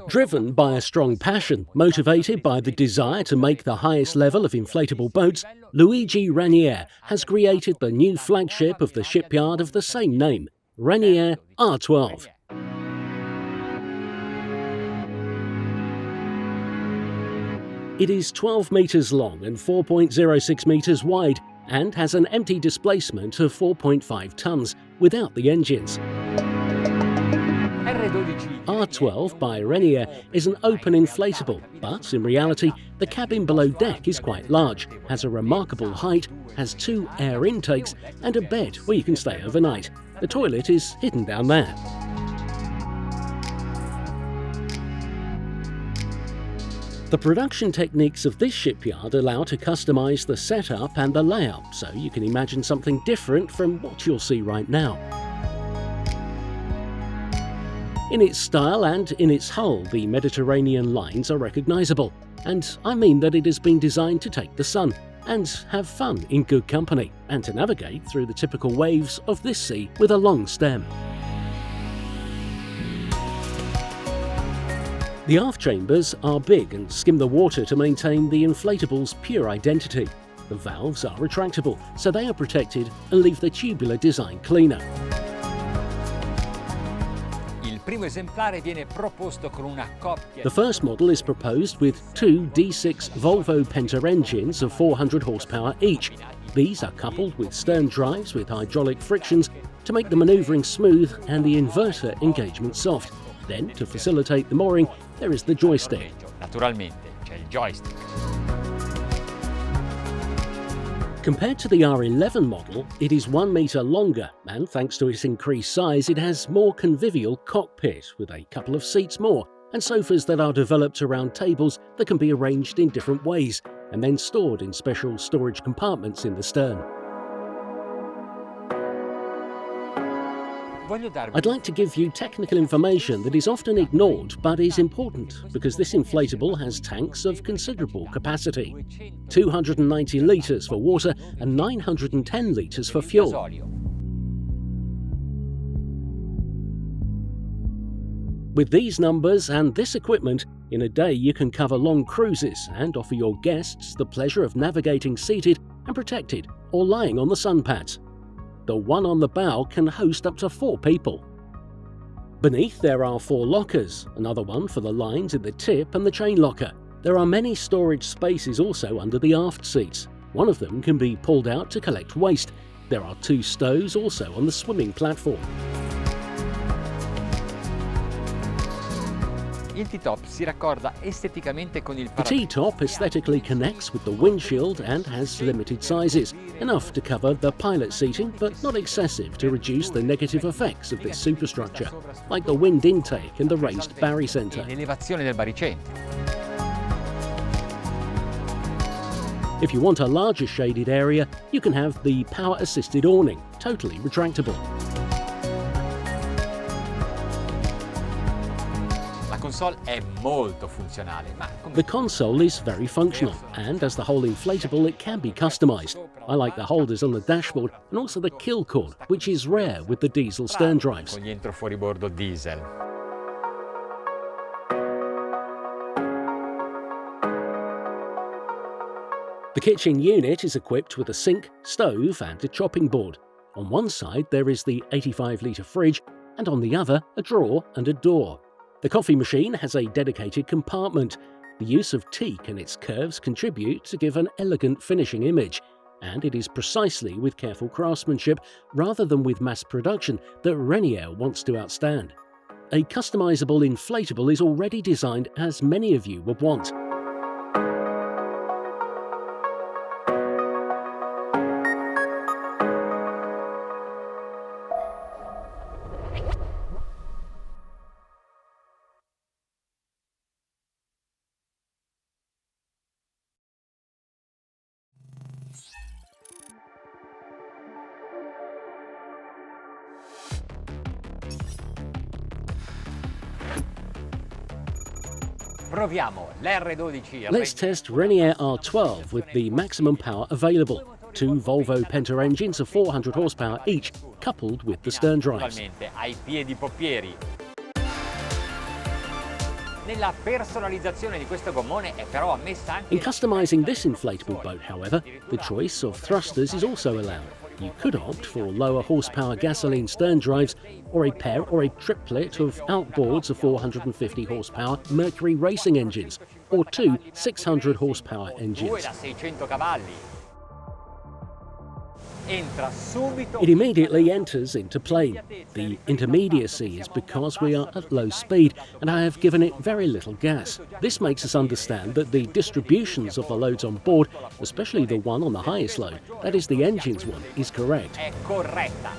Driven by a strong passion, motivated by the desire to make the highest level of inflatable boats, Luigi RENIER has created the new flagship of the shipyard of the same name, RENIER R12. It is 12 metres long and 4.06 metres wide and has an empty displacement of 4.5 tonnes without the engines. R12 by RENIER is an open inflatable, but in reality the cabin below deck is quite large, has a remarkable height, has 2 air intakes and a bed where you can stay overnight. The toilet is hidden down there. The production techniques of this shipyard allow to customize the setup and the layout, so you can imagine something different from what you'll see right now. In its style and in its hull, the Mediterranean lines are recognizable, and I mean that it has been designed to take the sun and have fun in good company, and to navigate through the typical waves of this sea with a long stem. The aft chambers are big and skim the water to maintain the inflatable's pure identity. The valves are retractable, so they are protected and leave the tubular design cleaner. The first model is proposed with 2 D6 Volvo Penta engines of 400 horsepower each. These are coupled with stern drives with hydraulic frictions to make the manoeuvring smooth and the inverter engagement soft. Then, to facilitate the mooring, there is the joystick. Compared to the R11 model, it is 1 metre longer, and thanks to its increased size, it has more convivial cockpit with a couple of seats more and sofas that are developed around tables that can be arranged in different ways and then stored in special storage compartments in the stern. I'd like to give you technical information that is often ignored but is important, because this inflatable has tanks of considerable capacity. 290 litres for water and 910 litres for fuel. With these numbers and this equipment, in a day you can cover long cruises and offer your guests the pleasure of navigating seated and protected or lying on the sun pads. The one on the bow can host up to 4 people. Beneath there are 4 lockers, another one for the lines in the tip and the chain locker. There are many storage spaces also under the aft seats. One of them can be pulled out to collect waste. There are 2 stoves also on the swimming platform. Il T-top si raccorda esteticamente con il The T-top aesthetically connects with the windshield and has limited sizes, enough to cover the pilot seating but not excessive to reduce the negative effects of this superstructure, like the wind intake and the raised barycenter. L'elevazione del baricentro. If you want a larger shaded area, you can have the power-assisted awning, totally retractable. The console is very functional, and as the whole inflatable it can be customized. I like the holders on the dashboard and also the kill cord, which is rare with the diesel stern drives. The kitchen unit is equipped with a sink, stove and a chopping board. On one side there is the 85-litre fridge, and on the other a drawer and a door. The coffee machine has a dedicated compartment. The use of teak and its curves contribute to give an elegant finishing image, and it is precisely with careful craftsmanship rather than with mass production that RENIER wants to outstand. A customizable inflatable is already designed as many of you would want. Let's test RENIER R12 with the maximum power available. 2 Volvo Penta engines of 400 horsepower each, coupled with the stern drives. Nella personalizzazione di questo gommone è però ammessa anche In customizing this inflatable boat, however, the choice of thrusters is also allowed. You could opt for lower horsepower gasoline stern drives, or a pair or a triplet of outboards of 450 horsepower Mercury racing engines, or two 600 horsepower due engines. da 600 cavalli. Entra subito. It immediately enters into plane. The intermediacy is because we are at low speed and I have given it very little gas. This makes us understand that the distributions of the loads on board, especially the one on the highest load, that is the engine's one, is correct. È corretta.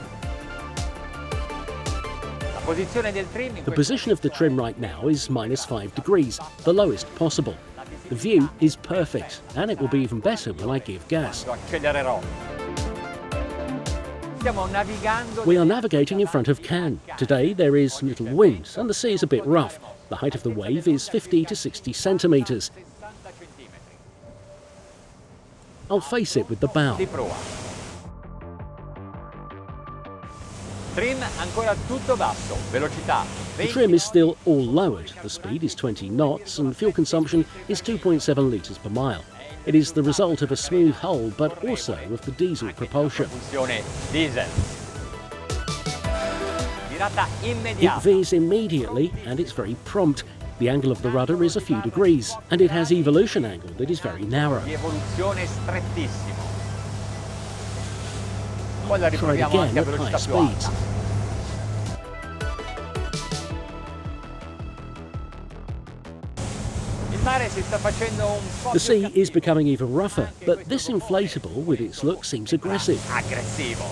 La posizione del trim in The position of the trim right now is -5 degrees, the lowest possible. The view is perfect, and it will be even better when I give gas. accelererò. Stiamo navigando. We are navigating in front of Cannes. Today there is little wind and the sea is a bit rough. The height of the wave is 50 to 60 centimetres. 60 centimetri. I'll face it with the bow. Di prua. Trim ancora tutto basso, velocità The 20 trim is still all lowered. The speed is 20 knots and fuel consumption is 2.7 litres per mile. It is the result of a smooth hull but also of the diesel propulsion. Funzione diesel. Virata It immediata. veers immediately and it's very prompt. The angle of the rudder is a few degrees and it has evolution angle that is very narrow. Di evoluzione strettissimo. Poi la Try it riproviamo again anche a at velocità high più alta. speeds. Il mare si sta facendo un po' The più sea is cattivo. becoming even rougher, but this inflatable with its look seems aggressive. Aggressivo.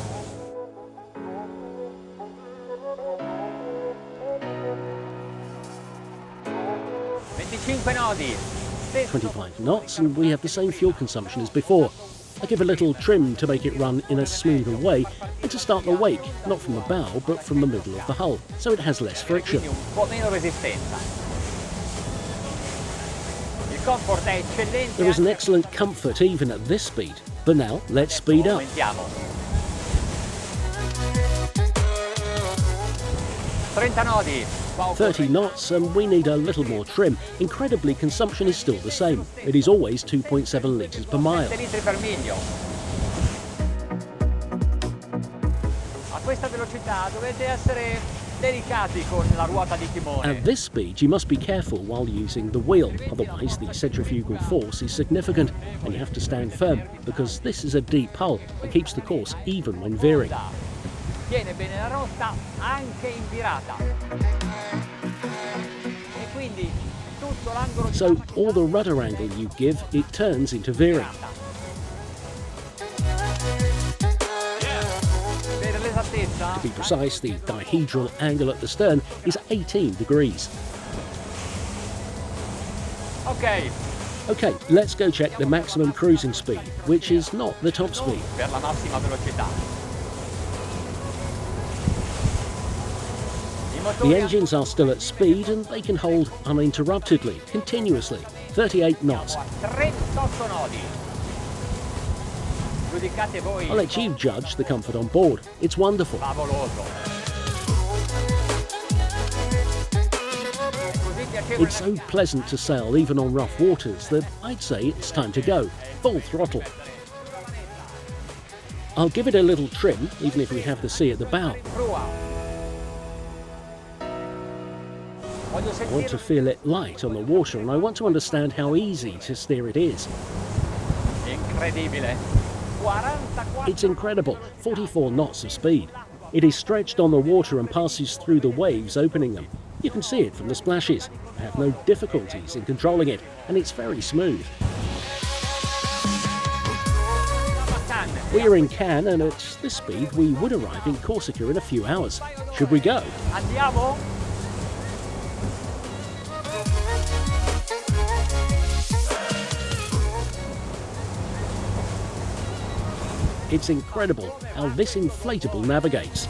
25 nodi. 25 knots and we have the same fuel consumption as before. I give a little trim to make it run in a smoother way and to start the wake, not from the bow but from the middle of the hull, so it has less friction. Quindi un po' meno resistenza. Il comfort è eccellente. There is an anche- excellent comfort even at this speed, but now let's speed up. Aumentiamo. 30 nodi. Poco 30 knots and we need a little more trim. Incredibly, consumption is still the same. It is always 2.7 litres per mile. 7 litri per miglio. A questa velocità dovete essere delicati con la ruota di timone. At this speed, you must be careful while using the wheel, otherwise the centrifugal force is significant and you have to stand firm because this is a deep hull and keeps the course even when veering. Tiene bene la rotta anche in virata. E quindi tutto l'angolo di So all the rudder angle you give, it turns into veering. virata. Per l'esattezza, To be precise, the dihedral angle at the stern is 18 degrees. ok, Okay, let's go check the maximum cruising speed, which is not the top speed. per la massima velocità. I The motori engines are still at speed and they can hold uninterruptedly, continuously, 38 knots. a 38 nodi. Giudicate voi. I'll let you judge the comfort on board. It's wonderful. Favoloso. È così piacevole. It's so pleasant to sail even on rough waters that I'd say it's time to go, full throttle. I'll give it a little trim, even if we have the sea at the bow. Prua. Voglio I want to sentire feel it light on the water and I want to understand how easy to steer it is. incredibile. 44 It's incredible, 44 knots of speed. It is stretched on the water and passes through the waves, opening them. You can see it from the splashes. I have no difficulties in controlling it and it's very smooth. canne. We are in Cannes and at this speed we would arrive in Corsica in a few hours. Should we go? Andiamo? It's incredible how this inflatable navigates.